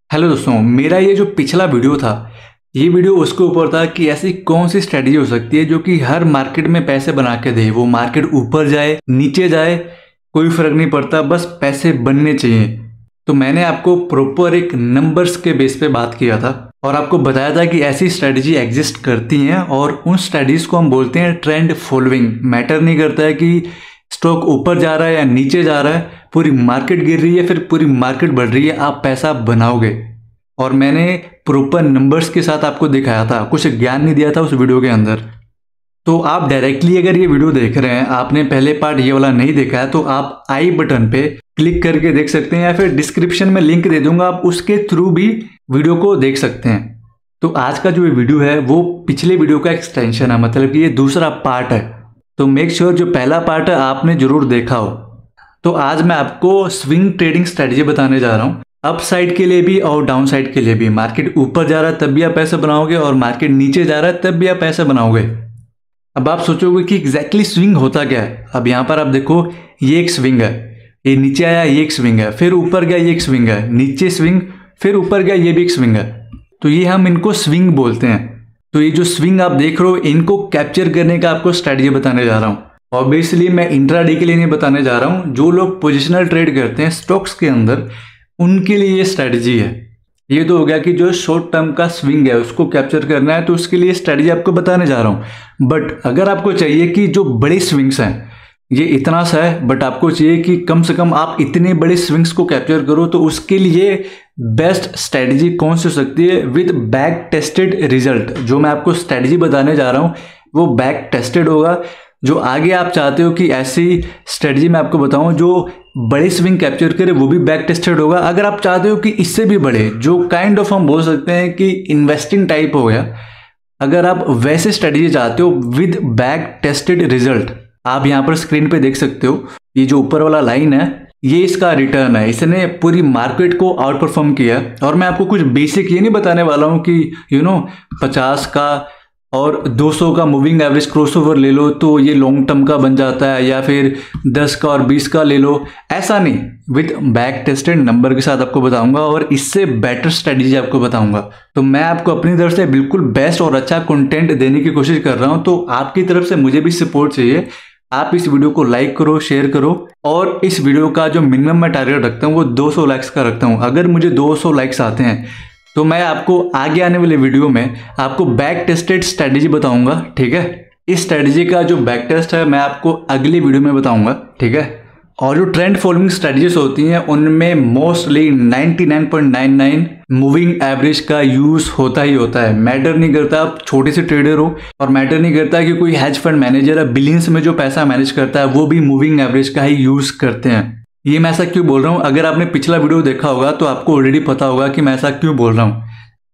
Hello दोस्तों, मेरा ये जो पिछला वीडियो था, ये वीडियो उसके ऊपर था कि ऐसी कौन सी स्ट्रेटजी हो सकती है जो कि हर मार्केट में पैसे बना के दे। वो मार्केट ऊपर जाए नीचे जाए कोई फर्क नहीं पड़ता, बस पैसे बनने चाहिए। तो मैंने आपको प्रॉपर एक नंबर्स के बेस पे बात किया था और आपको बताया था कि ऐसी स्ट्रेटजी एग्जिस्ट करती हैं और उन स्ट्रेटजीज को हम बोलते हैं ट्रेंड फॉलोइंग। मैटर नहीं करता है कि स्टॉक ऊपर जा रहा है या नीचे जा रहा है, पूरी मार्केट गिर रही है फिर पूरी मार्केट बढ़ रही है, आप पैसा बनाओगे। और मैंने प्रॉपर नंबर्स के साथ आपको दिखाया था, कुछ ज्ञान नहीं दिया था उस वीडियो के अंदर। तो आप डायरेक्टली अगर ये वीडियो देख रहे हैं, आपने पहले पार्ट ये वाला नहीं देखा है, तो आप आई बटन पे क्लिक करके देख सकते हैं या फिर डिस्क्रिप्शन में लिंक दे दूंगा, आप उसके थ्रू भी वीडियो को देख सकते हैं। तो आज का जो ये वीडियो है वो पिछले वीडियो का एक्सटेंशन है, मतलब कि ये दूसरा पार्ट है। तो मेक श्योर जो पहला पार्ट है आपने जरूर देखा हो। तो आज मैं आपको स्विंग ट्रेडिंग स्ट्रेटजी बताने जा रहा हूँ, अप साइड के लिए भी और डाउन साइड के लिए भी। मार्केट ऊपर जा रहा है तब भी आप पैसे बनाओगे और मार्केट नीचे जा रहा है तब भी आप पैसे बनाओगे। अब आप सोचोगे कि एग्जैक्टली स्विंग होता क्या है। अब यहाँ पर आप देखो, ये एक स्विंग है, ये नीचे आया ये एक स्विंग है, फिर ऊपर गया ये एक स्विंग है, नीचे स्विंग, फिर ऊपर गया ये भी एक स्विंग है। तो ये हम इनको स्विंग बोलते हैं। तो ये जो स्विंग आप देख रहे हो, इनको कैप्चर करने का आपको स्ट्रेटजी बताने जा रहा हूँ। ऑब्वियसली मैं इंट्राडे के लिए नहीं बताने जा रहा हूँ, जो लोग पोजिशनल ट्रेड करते हैं स्टॉक्स के अंदर उनके लिए ये स्ट्रेटजी है। ये तो हो गया कि जो शॉर्ट टर्म का स्विंग है उसको कैप्चर करना है, तो उसके लिए स्ट्रेटजी आपको बताने जा रहा हूँ। बट अगर आपको चाहिए कि जो बड़ी स्विंग्स हैं, ये इतना सा है बट आपको चाहिए कि कम से कम आप इतने बड़े स्विंग्स को कैप्चर करो, तो उसके लिए बेस्ट स्ट्रेटजी कौन सी हो सकती है विद बैक टेस्टेड रिजल्ट। जो मैं आपको स्ट्रेटजी बताने जा रहा हूँ वो बैक टेस्टेड होगा। जो आगे आप चाहते हो कि ऐसी स्ट्रेटजी मैं आपको बताऊं जो बड़े स्विंग कैप्चर करे, वो भी बैक टेस्टेड होगा। अगर आप चाहते हो कि इससे भी बड़े, जो काइंड ऑफ हम बोल सकते हैं कि इन्वेस्टिंग टाइप हो गया, अगर आप वैसे स्ट्रेटजी चाहते हो विद बैक टेस्टेड रिजल्ट, आप यहाँ पर स्क्रीन पे देख सकते हो, ये जो ऊपर वाला लाइन है ये इसका रिटर्न है। इसने पूरी मार्केट को आउट परफॉर्म किया। और मैं आपको कुछ बेसिक ये नहीं बताने वाला हूँ कि 50 का और 200 का मूविंग एवरेज क्रॉसओवर ले लो तो ये लॉन्ग टर्म का बन जाता है, या फिर 10 का और 20 का ले लो, ऐसा नहीं। विद बैक टेस्टेड नंबर के साथ आपको बताऊंगा और इससे बेटर स्ट्रेटजी आपको बताऊंगा। तो मैं आपको अपनी तरफ से बिल्कुल बेस्ट और अच्छा कंटेंट देने की कोशिश कर रहा हूं, तो आपकी तरफ से मुझे भी सपोर्ट चाहिए। आप इस वीडियो को लाइक करो, शेयर करो, और इस वीडियो का जो मिनिमम मैं टारगेट रखता हूँ वो 200 लाइक्स का रखता हूँ। अगर मुझे 200 लाइक्स आते हैं तो मैं आपको आगे आने वाले वीडियो में आपको बैक टेस्टेड स्ट्रेटजी बताऊंगा, ठीक है। इस स्ट्रेटजी का जो बैक टेस्ट है मैं आपको अगली वीडियो में बताऊंगा, ठीक है। और जो ट्रेंड फॉलोइंग स्ट्रेटजीज होती हैं उनमें मोस्टली 99.99 मूविंग एवरेज का यूज होता ही होता है। मैटर नहीं करता आप छोटे से ट्रेडर हो, और मैटर नहीं करता कि कोई हेज फंड मैनेजर है बिलियंस में जो पैसा मैनेज करता है, वो भी मूविंग एवरेज का ही यूज करते हैं। ये मैं ऐसा क्यों बोल रहा हूँ, अगर आपने पिछला वीडियो देखा होगा तो आपको ऑलरेडी पता होगा कि मैं ऐसा क्यों बोल रहा हूँ।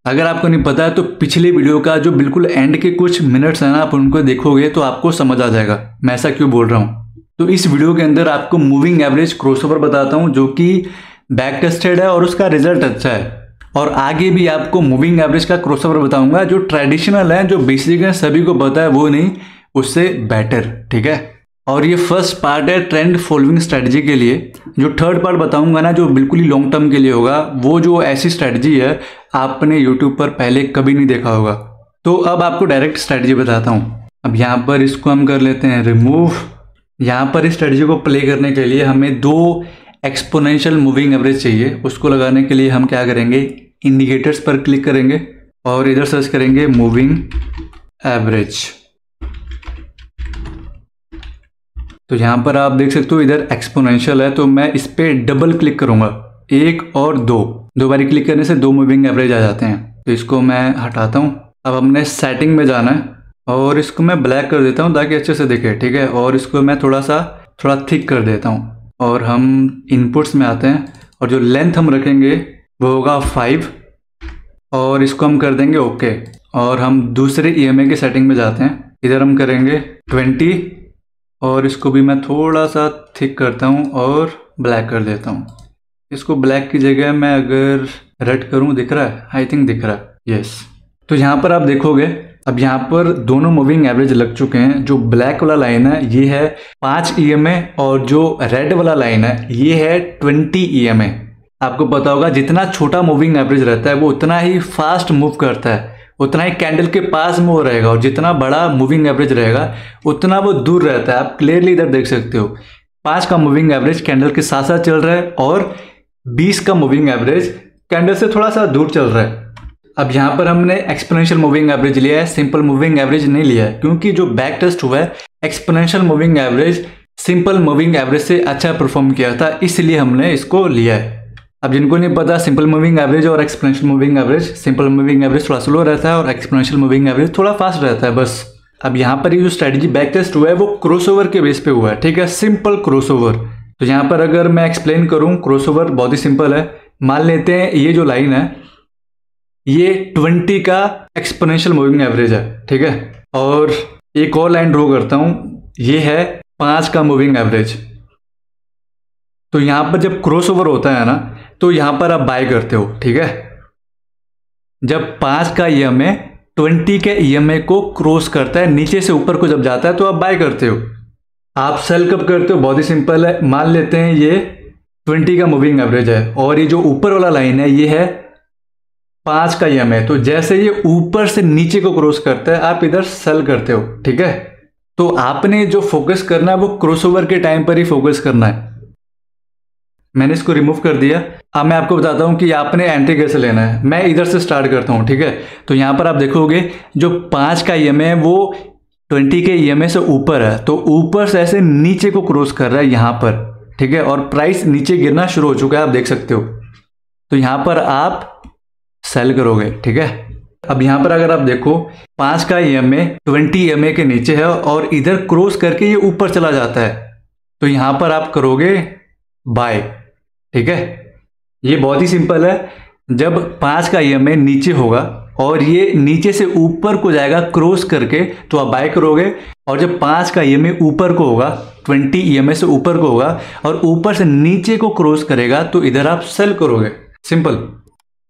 अगर आपको नहीं पता है तो पिछले वीडियो का जो बिल्कुल एंड के कुछ मिनट्स है ना, आप उनको देखोगे तो आपको समझ आ जाएगा मैं ऐसा क्यों बोल रहा हूँ। तो इस वीडियो के अंदर आपको मूविंग एवरेज क्रॉसओवर बताता हूँ जो कि बैक टेस्टेड है और उसका रिजल्ट अच्छा है। और आगे भी आपको मूविंग एवरेज का क्रॉसओवर बताऊंगा जो ट्रेडिशनल है, जो बेसिक है, सभी को पता है, वो नहीं, उससे बेटर, ठीक है। और ये फर्स्ट पार्ट है ट्रेंड फॉलोइंग स्ट्रेटजी के लिए। जो थर्ड पार्ट बताऊंगा ना, जो बिल्कुल ही लॉन्ग टर्म के लिए होगा, वो जो ऐसी स्ट्रेटजी है आपने यूट्यूब पर पहले कभी नहीं देखा होगा। तो अब आपको डायरेक्ट स्ट्रेटजी बताता हूँ। अब यहाँ पर इसको हम कर लेते हैं रिमूव। यहाँ पर इस स्ट्रेटजी को प्ले करने के लिए हमें 2 एक्सपोनेंशियल मूविंग एवरेज चाहिए। उसको लगाने के लिए हम क्या करेंगे, इंडिकेटर्स पर क्लिक करेंगे और इधर सर्च करेंगे मूविंग एवरेज। तो यहाँ पर आप देख सकते हो इधर एक्सपोनेंशियल है, तो मैं इस पर डबल क्लिक करूंगा, 1 और 2 बारी क्लिक करने से 2 मूविंग एवरेज आ जाते हैं। तो इसको मैं हटाता हूँ। अब हमने सेटिंग में जाना है और इसको मैं ब्लैक कर देता हूँ ताकि अच्छे से दिखे, ठीक है। और इसको मैं थोड़ा थिक कर देता हूँ और हम इनपुट्स में आते हैं और जो लेंथ हम रखेंगे वो होगा 5 और इसको हम कर देंगे ओके। और हम दूसरे EMA के सेटिंग में जाते हैं, इधर हम करेंगे 20 और इसको भी मैं थोड़ा सा थिक करता हूँ और ब्लैक कर देता हूँ। इसको ब्लैक की जगह मैं अगर रेड करूँ, दिख रहा है, आई थिंक दिख रहा है, यस। तो यहाँ पर आप देखोगे अब यहाँ पर दोनों मूविंग एवरेज लग चुके हैं। जो ब्लैक वाला लाइन है ये है 5 EMA और जो रेड वाला लाइन है ये है 20 EMA। आपको पता होगा जितना छोटा मूविंग एवरेज रहता है वो उतना ही फास्ट मूव करता है, उतना ही कैंडल के पास में वो रहेगा, और जितना बड़ा मूविंग एवरेज रहेगा उतना वो दूर रहता है। आप क्लियरली इधर देख सकते हो 5 का मूविंग एवरेज कैंडल के साथ साथ चल रहा है और 20 का मूविंग एवरेज कैंडल से थोड़ा सा दूर चल रहा है। अब यहाँ पर हमने एक्सपोनेंशियल मूविंग एवरेज लिया है, सिंपल मूविंग एवरेज नहीं लिया है, क्योंकि जो बैक टेस्ट हुआ है exponential moving average simple moving average से अच्छा परफॉर्म किया था, इसलिए हमने इसको लिया है। अब जिनको नहीं पता सिंपल मूविंग एवरेज और exponential moving average, simple moving average थोड़ा स्लो रहता है और एक्सपोनेंशियल मूविंग एवरेज थोड़ा फास्ट रहता है बस। अब यहाँ पर ये जो स्ट्रेटजी बैक टेस्ट हुआ है वो क्रॉसओवर के बेस पे हुआ है, ठीक है, सिंपल क्रॉसओवर। तो यहाँ पर अगर मैं एक्सप्लेन करूँ क्रॉसओवर बहुत ही सिंपल है। मान लेते हैं ये जो लाइन है ये 20 का एक्सपोनेंशियल मूविंग एवरेज है, ठीक है, और एक और लाइन ड्रॉ करता हूँ, ये है 5 का मूविंग एवरेज। तो यहाँ पर जब क्रॉसओवर होता है ना तो यहाँ पर आप बाय करते हो, ठीक है। जब 5 का EMA 20 के EMA को क्रॉस करता है, नीचे से ऊपर को जब जाता है तो आप बाय करते हो। आप सेल कब करते हो, बहुत ही सिंपल है। मान लेते हैं ये 20 का मूविंग एवरेज है और ये जो ऊपर वाला लाइन है ये है 5 का EMA, तो जैसे ये ऊपर से नीचे को क्रॉस करता है आप इधर सेल करते हो, ठीक है। तो आपने जो फोकस करना है वो क्रॉसओवर के टाइम पर ही फोकस करना है। मैंने इसको रिमूव कर दिया। अब मैं आपको बताता हूँ कि आपने एंट्री कैसे लेना है। मैं इधर से स्टार्ट करता हूँ, ठीक है। तो यहाँ पर आप देखोगे जो 5 का EMA है वो 20 के EMA से ऊपर है, तो ऊपर से ऐसे नीचे को क्रॉस कर रहा है यहाँ पर, ठीक है, और प्राइस नीचे गिरना शुरू हो चुका है, आप देख सकते हो। तो यहाँ पर आप सेल करोगे, ठीक है। अब यहाँ पर अगर आप देखो 5 का EMA 20 EMA के नीचे है और इधर क्रॉस करके ये ऊपर चला जाता है, तो यहाँ पर आप करोगे बाय, ठीक है। ये बहुत ही सिंपल है। जब 5 का EMA नीचे होगा और ये नीचे से ऊपर को जाएगा क्रॉस करके तो आप बाय करोगे, और जब 5 का EMA ऊपर को होगा 20 EMA से ऊपर को होगा और ऊपर से नीचे को क्रॉस करेगा तो इधर आप सेल करोगे, सिंपल।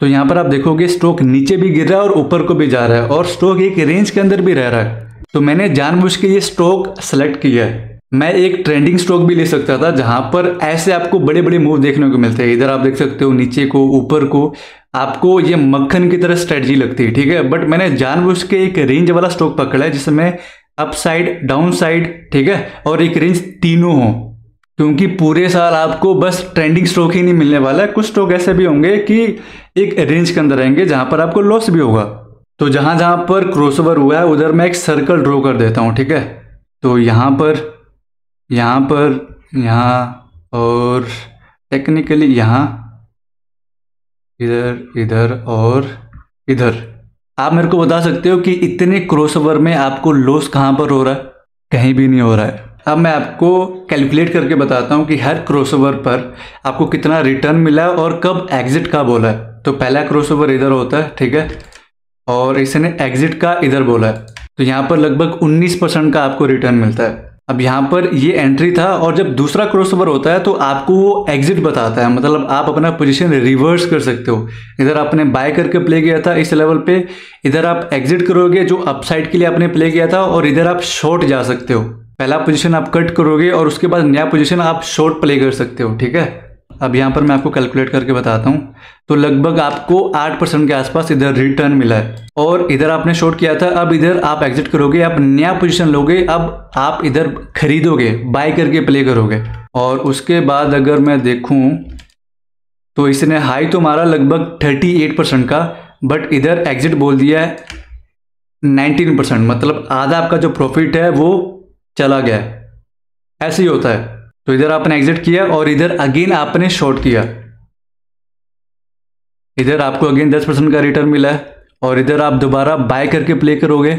तो यहाँ पर आप देखोगे स्टॉक नीचे भी गिर रहा है और ऊपर को भी जा रहा है और स्टॉक एक रेंज के अंदर भी रह रहा है। तो मैंने जानबूझ के ये स्टॉक सेलेक्ट किया है। मैं एक ट्रेंडिंग स्टॉक भी ले सकता था जहां पर ऐसे आपको बड़े बड़े मूव देखने को मिलते हैं। इधर आप देख सकते हो नीचे को ऊपर को, आपको ये मक्खन की तरह स्ट्रेटजी लगती है, ठीक है। बट मैंने जानबूझ के एक रेंज वाला स्टॉक पकड़ा है जिसमें अप साइड, डाउन साइड, ठीक है, और एक रेंज तीनों हो, क्योंकि पूरे साल आपको बस ट्रेंडिंग स्टॉक ही नहीं मिलने वाला है। कुछ स्टॉक ऐसे भी होंगे कि एक रेंज के अंदर रहेंगे जहां पर आपको लॉस भी होगा। तो जहां जहां पर क्रॉसओवर हुआ है उधर मैं एक सर्कल ड्रॉ कर देता हूं, ठीक है। तो यहाँ पर, यहाँ और टेक्निकली यहाँ, इधर, इधर और इधर। आप मेरे को बता सकते हो कि इतने क्रॉसओवर में आपको लॉस कहाँ पर हो रहा है? कहीं भी नहीं हो रहा है। अब मैं आपको कैलकुलेट करके बताता हूँ कि हर क्रॉसओवर पर आपको कितना रिटर्न मिला है और कब एग्जिट का बोला है। तो पहला क्रॉसओवर इधर होता है, ठीक है, और इसने एग्जिट का इधर बोला है, तो यहाँ पर लगभग 19% का आपको रिटर्न मिलता है। अब यहाँ पर ये एंट्री था और जब दूसरा क्रॉसओवर होता है तो आपको वो एग्जिट बताता है, मतलब आप अपना पोजीशन रिवर्स कर सकते हो। इधर आपने बाय करके प्ले किया था इस लेवल पे, इधर आप एग्जिट करोगे जो अपसाइड के लिए आपने प्ले किया था, और इधर आप शॉर्ट जा सकते हो। पहला पोजीशन आप कट करोगे और उसके बाद नया पोजीशन आप शॉर्ट प्ले कर सकते हो, ठीक है। अब यहाँ पर मैं आपको कैलकुलेट करके बताता हूँ, तो लगभग आपको 8% के आसपास इधर रिटर्न मिला है। और इधर आपने शॉर्ट किया था, अब इधर आप एग्जिट करोगे, आप नया पोजीशन लोगे, अब आप इधर खरीदोगे, बाय करके प्ले करोगे। और उसके बाद अगर मैं देखूं तो इसने हाई तो मारा लगभग 38% का, बट इधर एग्जिट बोल दिया है 19%, मतलब आधा आपका जो प्रॉफिट है वो चला गया है। ऐसे ही होता है। तो इधर आपने एग्जिट किया और इधर अगेन आपने शॉर्ट किया, इधर आपको अगेन 10% का रिटर्न मिला है, और इधर आप दोबारा बाय करके प्ले करोगे,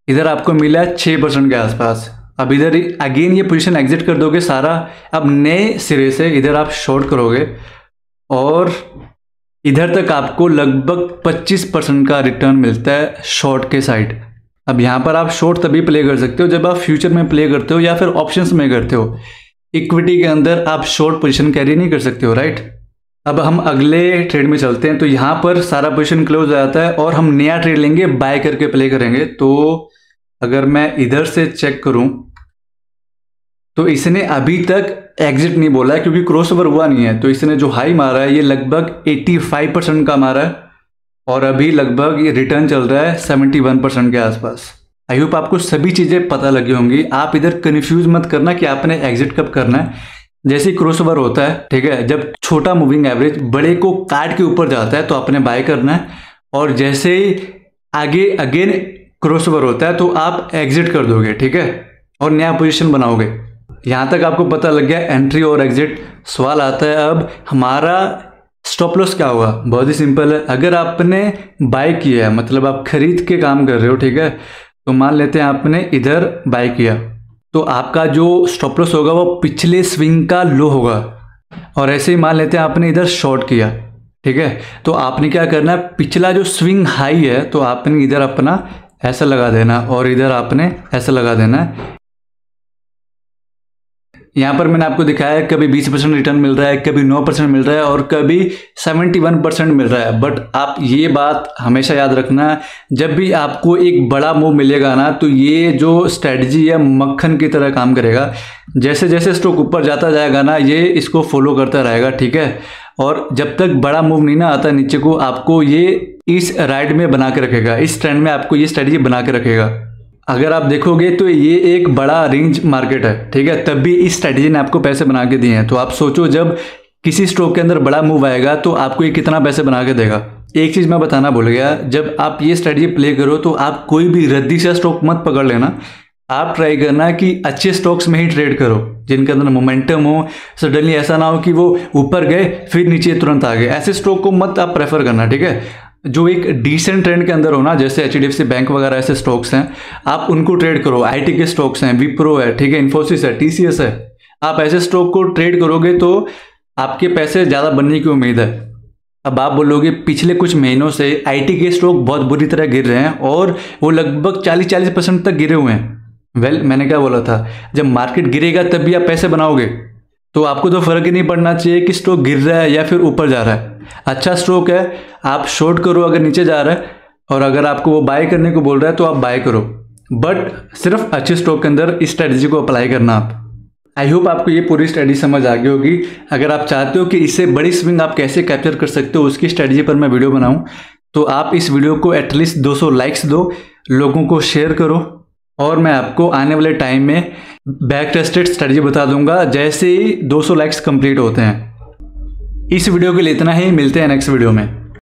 इधर आपको मिला है 6% के आसपास। अब इधर अगेन ये पोजीशन एग्जिट कर दोगे सारा, अब नए सिरे से इधर आप शॉर्ट करोगे और इधर तक आपको लगभग 25% का रिटर्न मिलता है शॉर्ट के साइड। अब यहाँ पर आप शॉर्ट तभी प्ले कर सकते हो जब आप फ्यूचर में प्ले करते हो या फिर ऑप्शंस में करते हो। इक्विटी के अंदर आप शॉर्ट पोजीशन कैरी नहीं कर सकते हो, राइट। अब हम अगले ट्रेड में चलते हैं। तो यहाँ पर सारा पोजीशन क्लोज हो जाता है और हम नया ट्रेड लेंगे, बाय करके प्ले करेंगे। तो अगर मैं इधर से चेक करूं तो इसने अभी तक एग्जिट नहीं बोला है क्योंकि क्रॉसओवर हुआ नहीं है। तो इसने जो हाई मारा है ये लगभग 85% का मारा है और अभी लगभग ये रिटर्न चल रहा है 71% के आसपास। आई होप आपको सभी चीज़ें पता लगी होंगी। आप इधर कन्फ्यूज मत करना कि आपने एग्जिट कब करना है। जैसे क्रॉसओवर होता है, ठीक है, जब छोटा मूविंग एवरेज बड़े को काट के ऊपर जाता है तो आपने बाय करना है, और जैसे ही आगे अगेन क्रॉसओवर होता है तो आप एग्जिट कर दोगे, ठीक है, और नया पोजीशन बनाओगे। यहाँ तक आपको पता लग गया एंट्री और एग्जिट। सवाल आता है अब हमारा स्टॉप लॉस क्या होगा। बहुत ही सिंपल है। अगर आपने बाय किया है, मतलब आप खरीद के काम कर रहे हो, ठीक है, तो मान लेते हैं आपने इधर बाय किया, तो आपका जो स्टॉप लॉस होगा वो पिछले स्विंग का लो होगा। और ऐसे ही मान लेते हैं आपने इधर शॉर्ट किया, ठीक है, तो आपने क्या करना है, पिछला जो स्विंग हाई है तो आपने इधर अपना ऐसा लगा देना और इधर आपने ऐसा लगा देना है। यहाँ पर मैंने आपको दिखाया है कभी 20% रिटर्न मिल रहा है, कभी 9% मिल रहा है और कभी 71% मिल रहा है। बट आप ये बात हमेशा याद रखना, जब भी आपको एक बड़ा मूव मिलेगा ना तो ये जो स्ट्रेटजी है मक्खन की तरह काम करेगा। जैसे जैसे स्टॉक ऊपर जाता जाएगा ना ये इसको फॉलो करता रहेगा, ठीक है, और जब तक बड़ा मूव नहीं ना आता नीचे को, आपको ये इस राइड में बना के रखेगा, इस ट्रेंड में आपको ये स्ट्रेटजी बना के रखेगा। अगर आप देखोगे तो ये एक बड़ा रेंज मार्केट है, ठीक है, तब भी इस स्ट्रेटजी ने आपको पैसे बना के दिए हैं। तो आप सोचो जब किसी स्टॉक के अंदर बड़ा मूव आएगा तो आपको ये कितना पैसे बना के देगा। एक चीज़ मैं बताना भूल गया, जब आप ये स्ट्रेटजी प्ले करो तो आप कोई भी रद्दी सा स्टॉक मत पकड़ लेना। आप ट्राई करना कि अच्छे स्टॉक्स में ही ट्रेड करो जिनके अंदर मोमेंटम हो। सडनली ऐसा ना हो कि वो ऊपर गए फिर नीचे तुरंत आ गए, ऐसे स्टॉक को मत आप प्रेफर करना, ठीक है। जो एक डिसेंट ट्रेंड के अंदर हो ना, जैसे HDFC बैंक वगैरह ऐसे स्टॉक्स हैं, आप उनको ट्रेड करो। IT के स्टॉक्स हैं, विप्रो है, ठीक है, इन्फोसिस है, TCS है, आप ऐसे स्टॉक को ट्रेड करोगे तो आपके पैसे ज़्यादा बनने की उम्मीद है। अब आप बोलोगे पिछले कुछ महीनों से IT के स्टॉक बहुत बुरी तरह गिर रहे हैं और वो लगभग 40% तक गिरे हुए हैं। मैंने क्या बोला था, जब मार्केट गिरेगा तब भी आप पैसे बनाओगे। तो आपको तो फर्क ही नहीं पड़ना चाहिए कि स्टॉक गिर रहा है या फिर ऊपर जा रहा है। अच्छा स्टॉक है आप शॉर्ट करो अगर नीचे जा रहा है, और अगर आपको वो बाय करने को बोल रहा है तो आप बाय करो, बट सिर्फ अच्छे स्टॉक के अंदर इस स्ट्रेटजी को अप्लाई करना आप। आई होप आपको ये पूरी स्ट्रेटजी समझ आ गई होगी। अगर आप चाहते हो कि इससे बड़ी स्विंग आप कैसे कैप्चर कर सकते हो उसकी स्ट्रेटजी पर मैं वीडियो बनाऊं, तो आप इस वीडियो को एटलीस्ट 200 लाइक्स दो, लोगों को शेयर करो, और मैं आपको आने वाले टाइम में बैक टेस्टेड स्ट्रेटजी बता दूंगा जैसे ही 200 लाइक्स कंप्लीट होते हैं। इस वीडियो के लिए इतना ही, मिलते हैं नेक्स्ट वीडियो में।